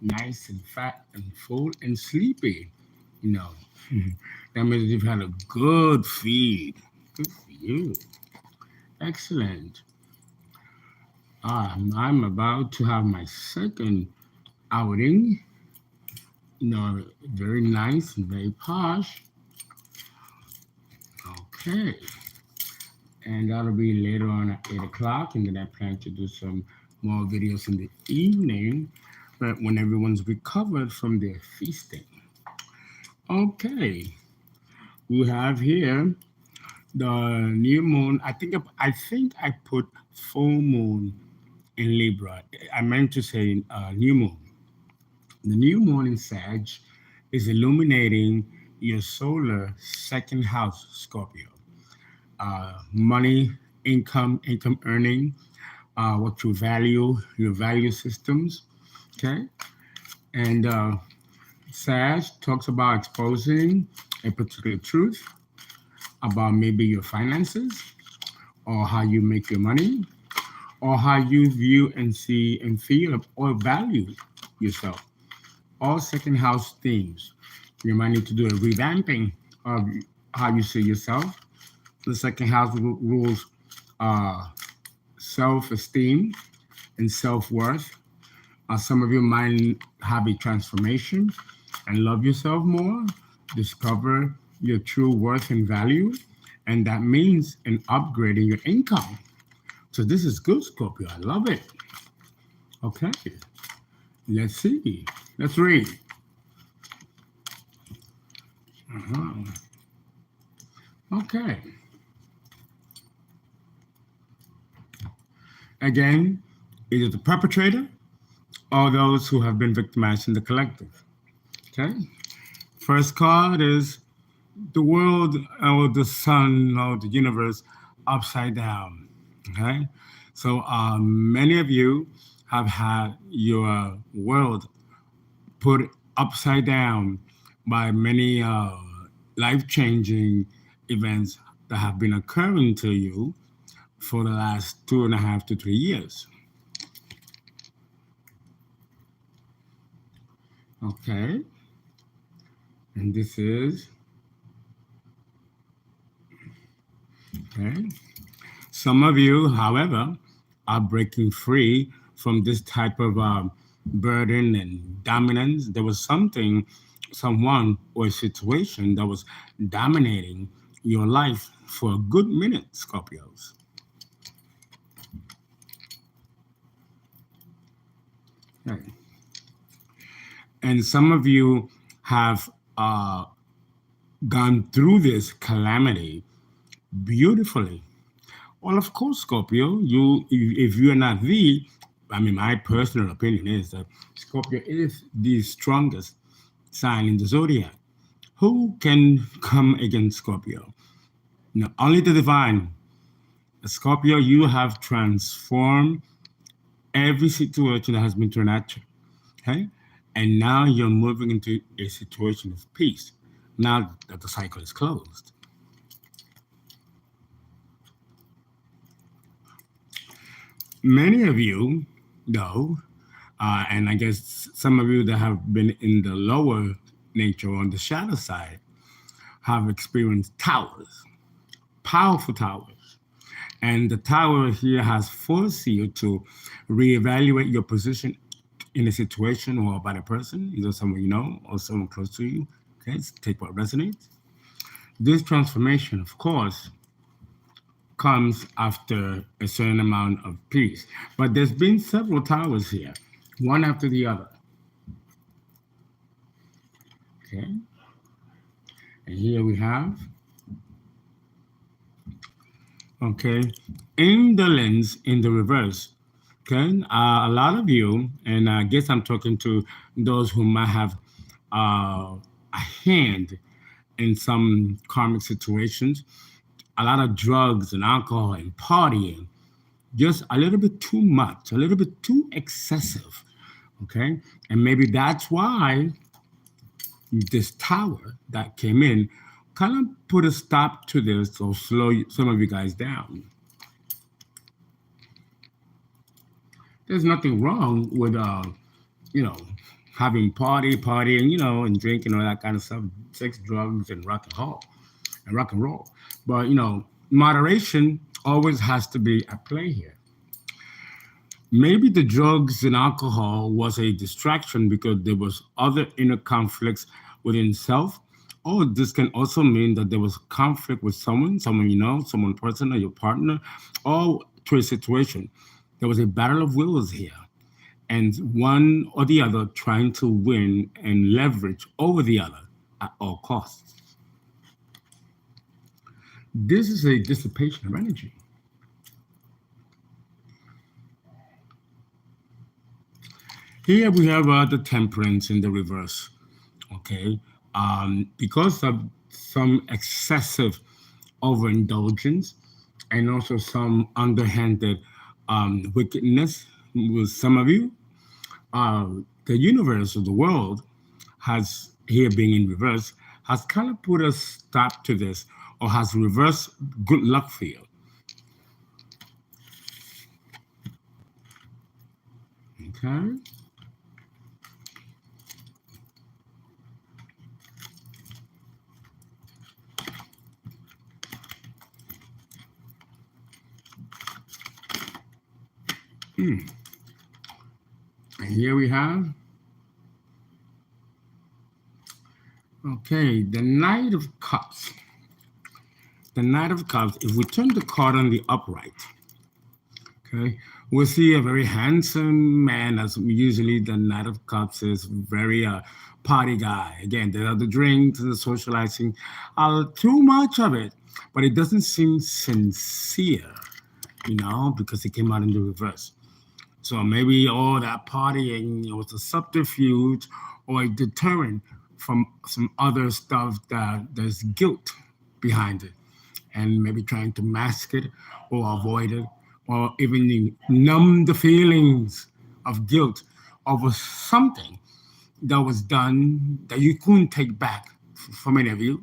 nice and fat and full and sleepy. You know, that means you've had a good feed. Good for you. Excellent. I'm about to have my second outing. Very nice and very posh. Okay. And that'll be later on at 8 o'clock. And then I plan to do some more videos in the evening, but when everyone's recovered from their feasting. Okay. We have here the new moon. I think I put full moon in Libra. I meant to say new moon. The new moon in Sag is illuminating your solar second house, Scorpio. Money, income earning, what you value, your value systems. Okay. And Sag talks about exposing a particular truth about maybe your finances or how you make your money or how you view and see and feel or value yourself. All second house themes. You might need to do a revamping of how you see yourself. The second house rules uh, self esteem and self worth. Some of you might have a transformation and love yourself more, discover your true worth and value, and that means an upgrade in your income. So this is good, Scorpio. I love it. Okay, let's see. Let's read. Uh-huh. Okay. Again, either the perpetrator or those who have been victimized in the collective. Okay. First card is the world or the sun or the universe upside down. Okay. So many of you have had your world put upside down by many life-changing events that have been occurring to you for the last 2.5 to 3 years. Okay. And this is, okay. Some of you, however, are breaking free from this type of burden and dominance. There was someone, or a situation that was dominating your life for a good minute, Scorpios. Okay. And some of you have gone through this calamity beautifully. Well, of course, Scorpio, if you are not my personal opinion is that Scorpio is the strongest sign in the zodiac. Who can come against Scorpio? Only the divine. Scorpio, you have transformed every situation that has been thrown at you. Okay? And now you're moving into a situation of peace. Now that the cycle is closed. Many of you, though, and I guess some of you that have been in the lower nature on the shadow side, have experienced towers, powerful towers. And the tower here has forced you to reevaluate your position in a situation or about a person, either someone you know or someone close to you. Okay, let's take what resonates. This transformation, of course, comes after a certain amount of peace. But there's been several towers here, one after the other. Okay. And here we have, okay, indolence in the reverse. Okay. A lot of you, and I guess I'm talking to those who might have a hand in some karmic situations, a lot of drugs and alcohol and partying, just a little bit too much, a little bit too excessive, okay? And maybe that's why this tower that came in kind of put a stop to this or slow some of you guys down. There's nothing wrong with you know, having partying, and drinking all that kind of stuff, sex, drugs, and rock and roll. But moderation always has to be at play here. Maybe the drugs and alcohol was a distraction because there was other inner conflicts within self. Or this can also mean that there was conflict with someone someone person or your partner, or to a situation. There was a battle of wills here, and one or the other trying to win and leverage over the other at all costs. This is a dissipation of energy. Here we have the temperance in the reverse. Okay, because of some excessive overindulgence and also some underhanded wickedness with some of you, uh, the universe or the world has, here being in reverse, has kind of put a stop to this, or has reversed good luck for you. Okay. And here we have, okay, the Knight of Cups. The Knight of Cups, if we turn the card on the upright, okay, we'll see a very handsome man, as usually the Knight of Cups is very party guy. Again, there are the drinks and the socializing, too much of it, but it doesn't seem sincere, because it came out in the reverse. So maybe all that partying was a subterfuge or a deterrent from some other stuff that there's guilt behind it, and maybe trying to mask it or avoid it, or even numb the feelings of guilt over something that was done that you couldn't take back for many of you.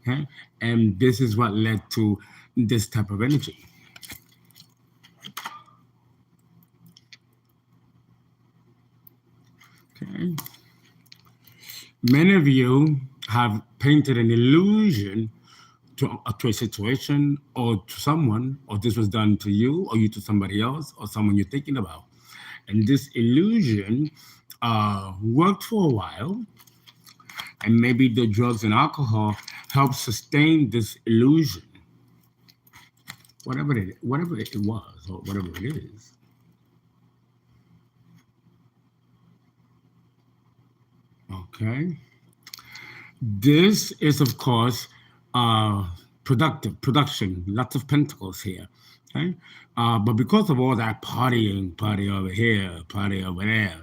Okay? And this is what led to this type of energy. Okay. Many of you have painted an illusion to a situation or to someone, or this was done to you, or you to somebody else, or someone you're thinking about. And this illusion worked for a while, and maybe the drugs and alcohol help sustain this illusion, whatever it was, or whatever it is. Okay. This is, of course, uh, production, lots of pentacles here. Okay? But because of all that partying, party over here, party over there,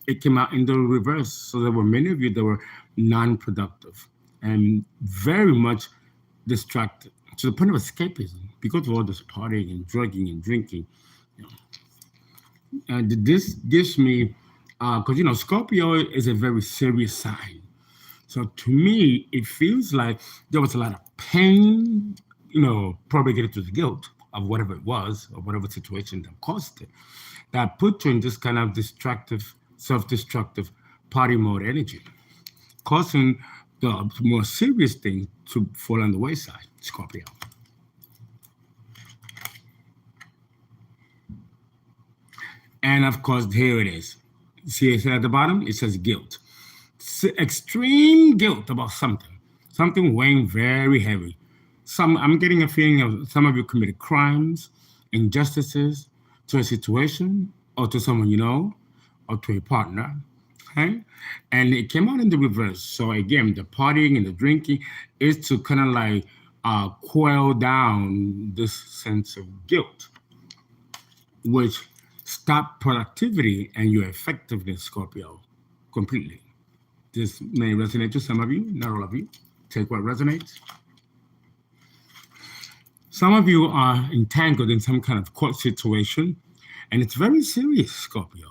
it came out in the reverse. So there were many of you that were non productive and very much distracted to the point of escapism because of all this partying and drugging and drinking. And this gives me, because Scorpio is a very serious sign. So to me, it feels like there was a lot of pain, propagated to the guilt of whatever it was or whatever situation that caused it, that put you in this kind of destructive, self-destructive party mode energy, causing the more serious thing to fall on the wayside, Scorpio. And of course, here it is. See it at the bottom? It says guilt. Extreme guilt about something weighing very heavy. I'm getting a feeling of some of you committed crimes, injustices to a situation or to someone you know or to a partner. Okay? And it came out in the reverse. So again, the partying and the drinking is to kind of like quell down this sense of guilt, which stop productivity and your effectiveness, Scorpio, completely. This may resonate to some of you, not all of you. Take what resonates. Some of you are entangled in some kind of court situation, and it's very serious, Scorpio.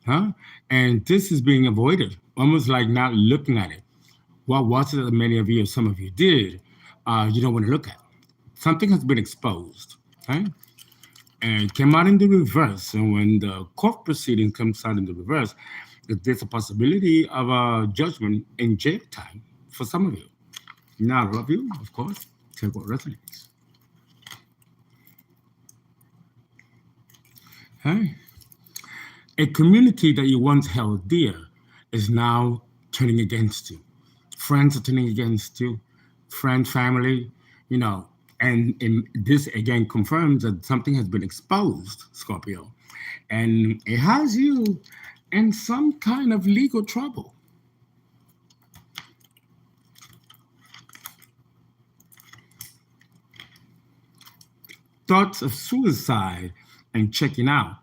Huh? And this is being avoided, almost like not looking at it. What was it that many of you, or some of you did, you don't want to look at? Something has been exposed, right? And it came out in the reverse. And when the court proceeding comes out in the reverse, that there's a possibility of a judgment in jail time for some of you. Not all of you, of course. Take what resonates. Hey, a community that you once held dear is now turning against you. Friends are turning against you. Friend, family, you know, and this again confirms that something has been exposed, Scorpio, and it has you in some kind of legal trouble. Thoughts of suicide and checking out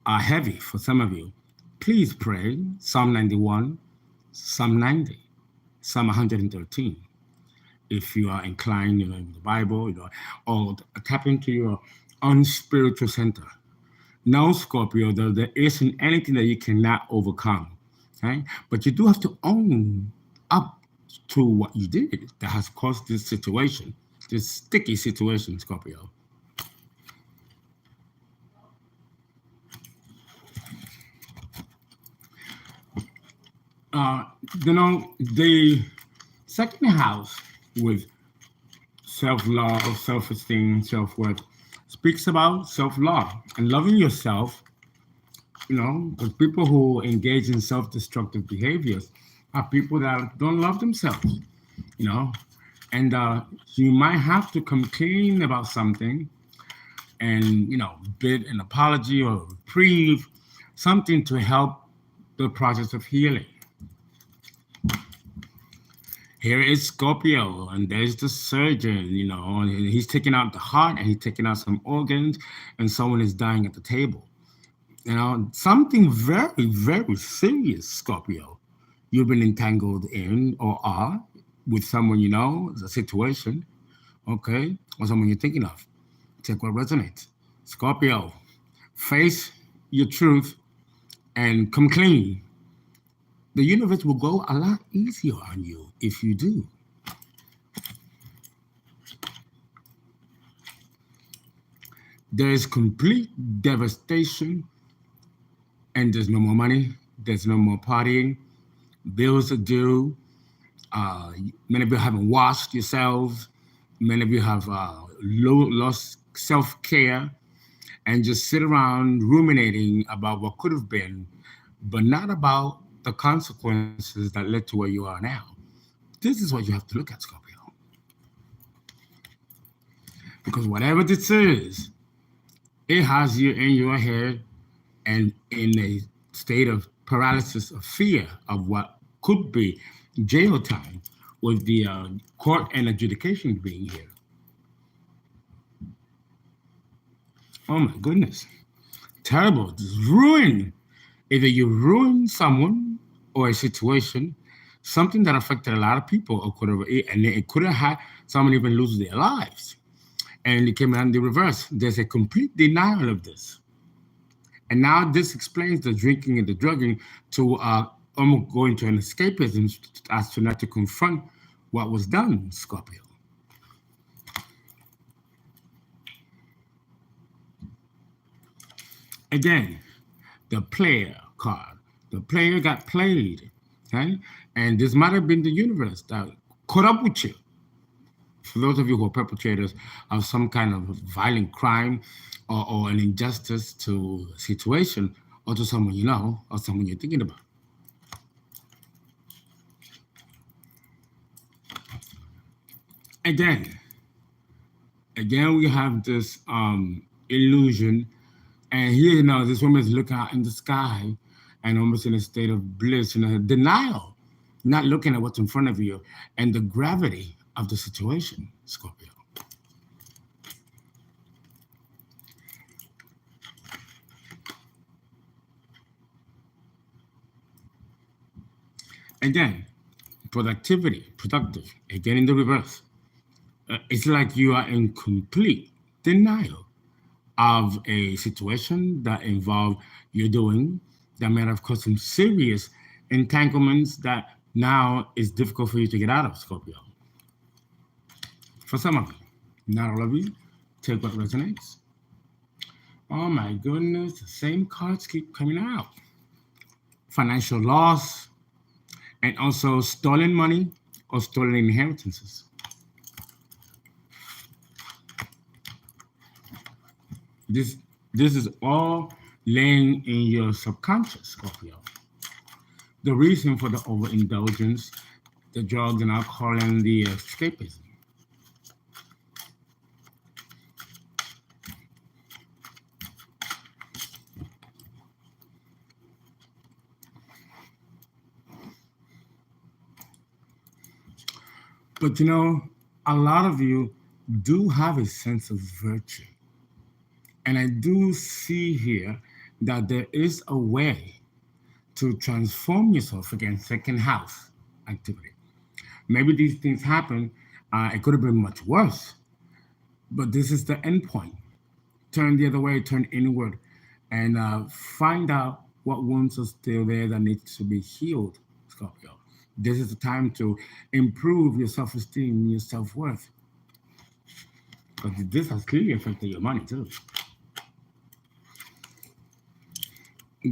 are heavy for some of you. Please pray Psalm 91, Psalm 90, Psalm 113. If you are inclined, in the Bible, or tap into your unspiritual center. No, Scorpio, there isn't anything that you cannot overcome. Okay? But you do have to own up to what you did that has caused this situation, this sticky situation, Scorpio. Uh, the second house with self love, self esteem, self worth speaks about self love and loving yourself. But people who engage in self destructive behaviors are people that don't love themselves, you know, and you might have to come clean about something and, bid an apology or reprieve, something to help the process of healing. Here is Scorpio, and there's the surgeon, and he's taking out the heart and he's taking out some organs, and someone is dying at the table. Something very, very serious, Scorpio. You've been entangled in or are with someone the situation, okay, or someone you're thinking of. Take what resonates. Scorpio, face your truth and come clean. The universe will go a lot easier on you if you do. There is complete devastation, and there's no more money, there's no more partying, bills are due. Many of you haven't washed yourselves, many of you have lost self care, and just sit around ruminating about what could have been, but not about the consequences that led to where you are now. This is what you have to look at, Scorpio. Because whatever this is, it has you in your head and in a state of paralysis of fear of what could be jail time with the court and adjudication being here. Oh my goodness. Terrible. It's ruin. Either you ruin someone or a situation, something that affected a lot of people, or it could have had someone even lose their lives. And it came out in the reverse. There's a complete denial of this. And now this explains the drinking and the drugging to almost go into an escapism as to not to confront what was done, Scorpio. Again, the player card. The player got played, okay? And this might have been the universe that caught up with you. For those of you who are perpetrators of some kind of violent crime or an injustice to a situation or to someone you know or someone you're thinking about. Again, we have this illusion, and here this woman is looking out in the sky and almost in a state of bliss, denial, not looking at what's in front of you and the gravity of the situation, Scorpio. Again, productive, again in the reverse. It's like you are in complete denial of a situation that involved you doing that might have caused some serious entanglements that now is difficult for you to get out of, Scorpio. For some of you, not all of you, take what resonates. Oh my goodness, the same cards keep coming out. financial loss, and also stolen money or stolen inheritances. This this is all laying in your subconscious, Scorpio. The reason for the overindulgence, the drugs and alcohol, and the escapism. But a lot of you do have a sense of virtue. And I do see here that there is a way to transform yourself against second house activity. Maybe these things happen, it could have been much worse, but this is the end point. Turn the other way, turn inward, and find out what wounds are still there that needs to be healed, Scorpio. This is the time to improve your self-esteem, your self-worth. Because this has clearly affected your money too.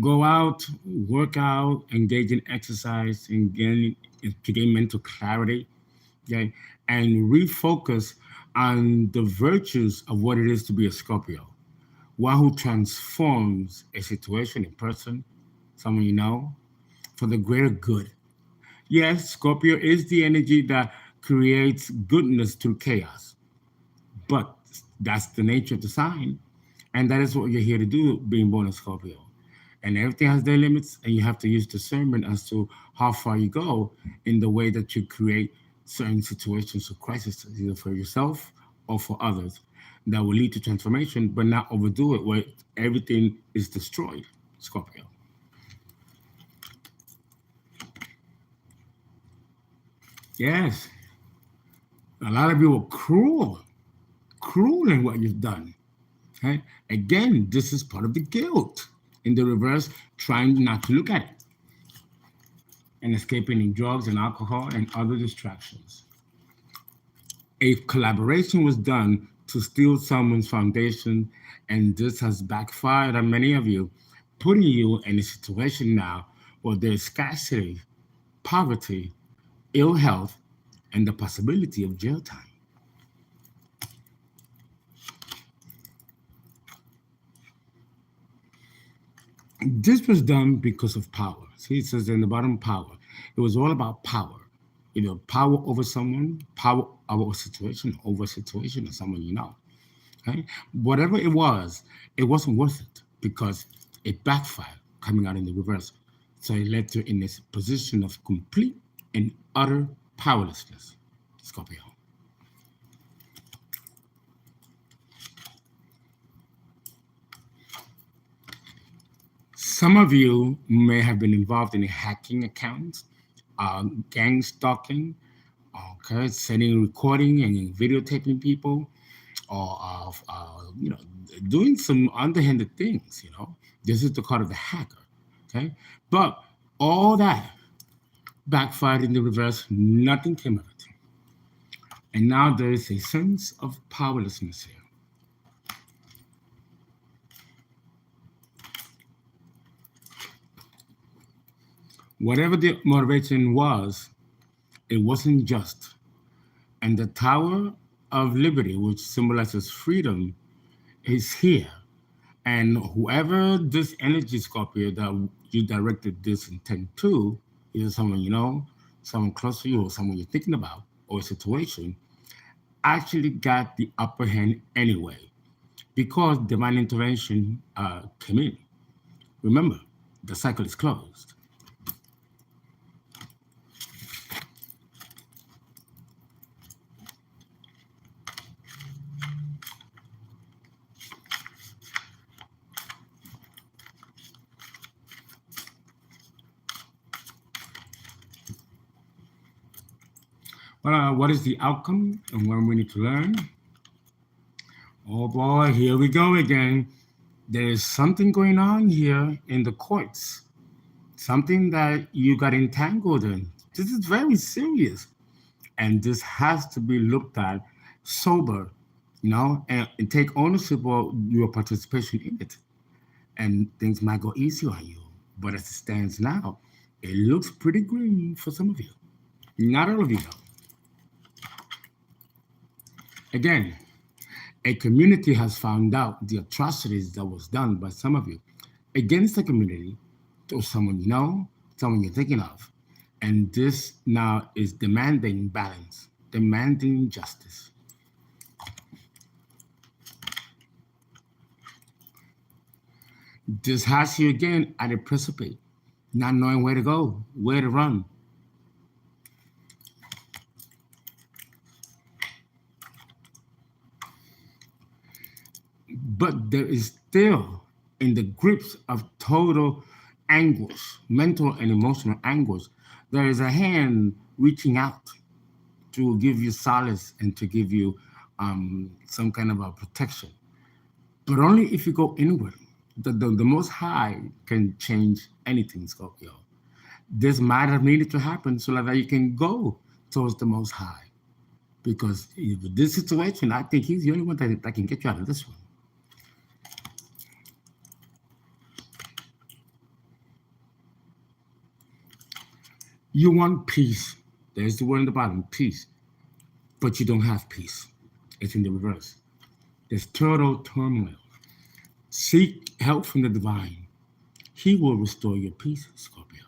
Go out, work out, engage in exercise, and to gain mental clarity, okay, and refocus on the virtues of what it is to be a Scorpio. One who transforms a situation, a person, someone you know, for the greater good. Yes, Scorpio is the energy that creates goodness through chaos, but that's the nature of the sign, and that is what you're here to do, being born a Scorpio. And everything has their limits, and you have to use discernment as to how far you go in the way that you create certain situations of crisis, either for yourself or for others, that will lead to transformation, but not overdo it where everything is destroyed, Scorpio. Yes, a lot of you are cruel in what you've done. Okay? Again, this is part of the guilt. In the reverse, trying not to look at it and escaping in drugs and alcohol and other distractions. A collaboration was done to steal someone's foundation, and this has backfired on many of you, putting you in a situation now where there's scarcity, poverty, ill health, and the possibility of jail time. This was done because of power. See, it says in the bottom power. It was all about power. Power over someone, power over a situation, or someone you know. Okay? Whatever it wasn't worth it because it backfired coming out in the reverse. So it led to in this position of complete and utter powerlessness, Scorpio. Some of you may have been involved in hacking accounts, gang stalking, okay, sending recording and videotaping people, or doing some underhanded things. This is the card of the hacker. Okay, but all that backfired in the reverse. Nothing came of it, and now there is a sense of powerlessness here. Whatever the motivation was, it wasn't just. And the Tower of Liberty, which symbolizes freedom, is here. And whoever this energy, Scorpio, that you directed this intent to, either someone you know, someone close to you, or someone you're thinking about, or a situation, actually got the upper hand anyway, because divine intervention came in. Remember, the cycle is closed. What is the outcome and what we need to learn? Oh boy, here we go again. There is something going on here in the courts, something that you got entangled in. This is very serious, and this has to be looked at sober, and take ownership of your participation in it. And things might go easy on you. But as it stands now, it looks pretty grim for some of you. Not all of you, though. Again, a community has found out the atrocities that was done by some of you against the community or someone you know, someone you're thinking of. And this now is demanding balance, demanding justice. This has you again at a precipice, not knowing where to go, where to run. But there is still in the grips of total anguish, mental and emotional anguish, there is a hand reaching out to give you solace and to give you some kind of a protection. But only if you go inward. The Most High can change anything, Scorpio. This might have needed to happen so that you can go towards the Most High. Because with this situation, I think he's the only one that can get you out of this one. You want peace. There's the word in the bottom, peace. But you don't have peace. It's in the reverse. There's total turmoil. Seek help from the divine. He will restore your peace, Scorpio.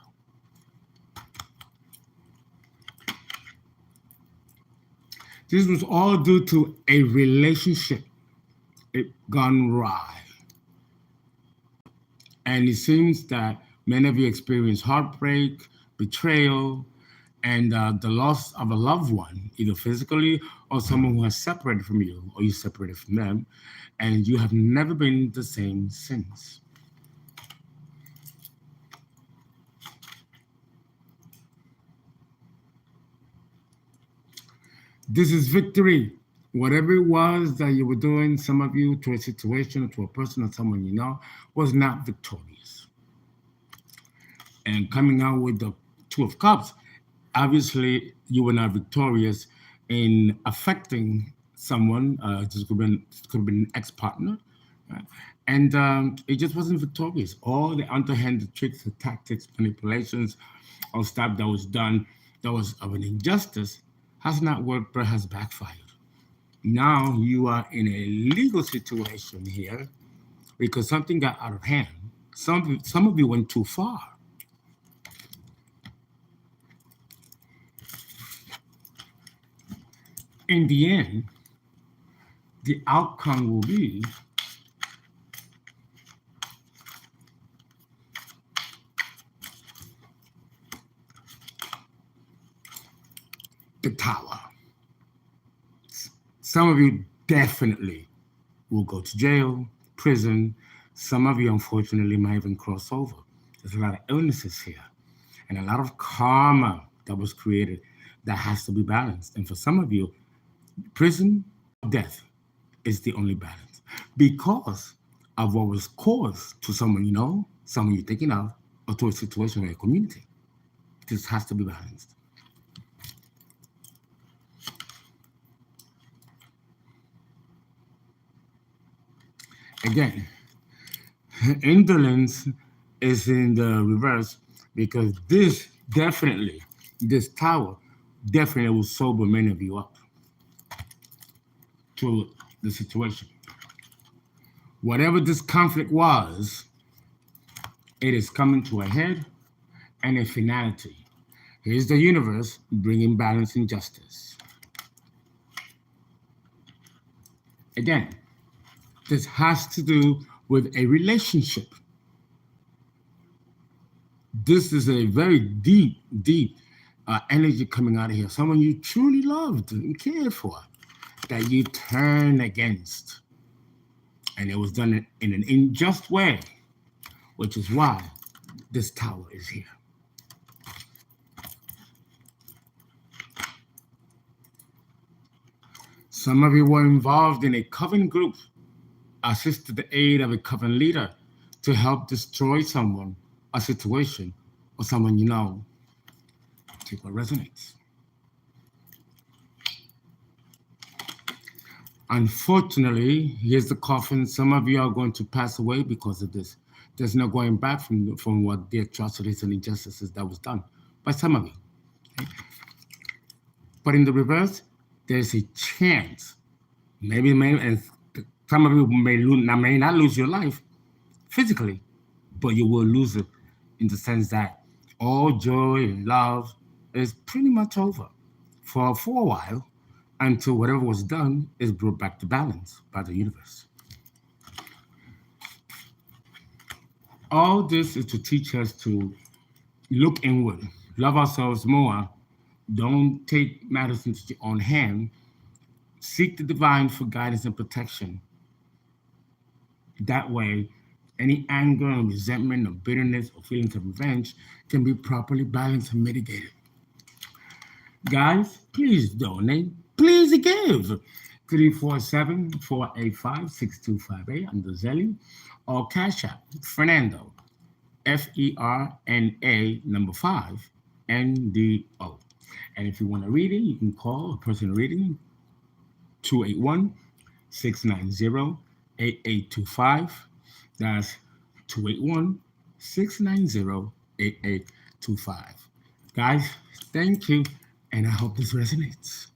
This was all due to a relationship gone awry. And it seems that many of you experience heartbreak, betrayal, and the loss of a loved one, either physically or someone who has separated from you, or you separated from them, and you have never been the same since. This is victory. Whatever it was that you were doing, some of you, to a situation or to a person or someone you know, was not victorious. And coming out with the Two of Cups, obviously you were not victorious in affecting someone. This could have been an ex-partner. And it just wasn't victorious. All the underhanded tricks, the tactics, manipulations, or stuff that was done that was of an injustice has not worked but has backfired. Now you are in a legal situation here because something got out of hand. Some of you went too far. In the end, the outcome will be the Tower. Some of you definitely will go to jail, prison. Some of you, unfortunately, might even cross over. There's a lot of illnesses here and a lot of karma that was created that has to be balanced. And for some of you, prison, death is the only balance because of what was caused to someone you know, someone you're thinking of, or to a situation or a community. This has to be balanced. Again, indolence is in the reverse because this Tower definitely will sober many of you up to the situation. Whatever this conflict was, it is coming to a head and a finality. Here's the universe bringing balance and justice. Again, this has to do with a relationship. This is a very deep energy coming out of here. Someone you truly loved and cared for that you turn against. And it was done in an unjust way, which is why this Tower is here. Some of you were involved in a coven group, assisted the aid of a coven leader to help destroy someone, a situation, or someone you know. Take what resonates. Unfortunately, here's the coffin. Some of you are going to pass away because of this. There's no going back from what the atrocities and injustices that was done by some of you. But in the reverse, there's a chance, and some of you may not lose your life physically, but you will lose it in the sense that all joy and love is pretty much over for a while until whatever was done is brought back to balance by the universe. All this is to teach us to look inward, love ourselves more, don't take matters into your own hand, seek the divine for guidance and protection. That way, any anger or resentment or bitterness or feelings of revenge can be properly balanced and mitigated. Guys, please donate. Please give. 347-485-6258 under ZELLE or Cash App Fernando, FERNA number 5 NDO. And if you want a reading, you can call a personal reading 281-690-8825. That's 281-690-8825. Guys, thank you, and I hope this resonates.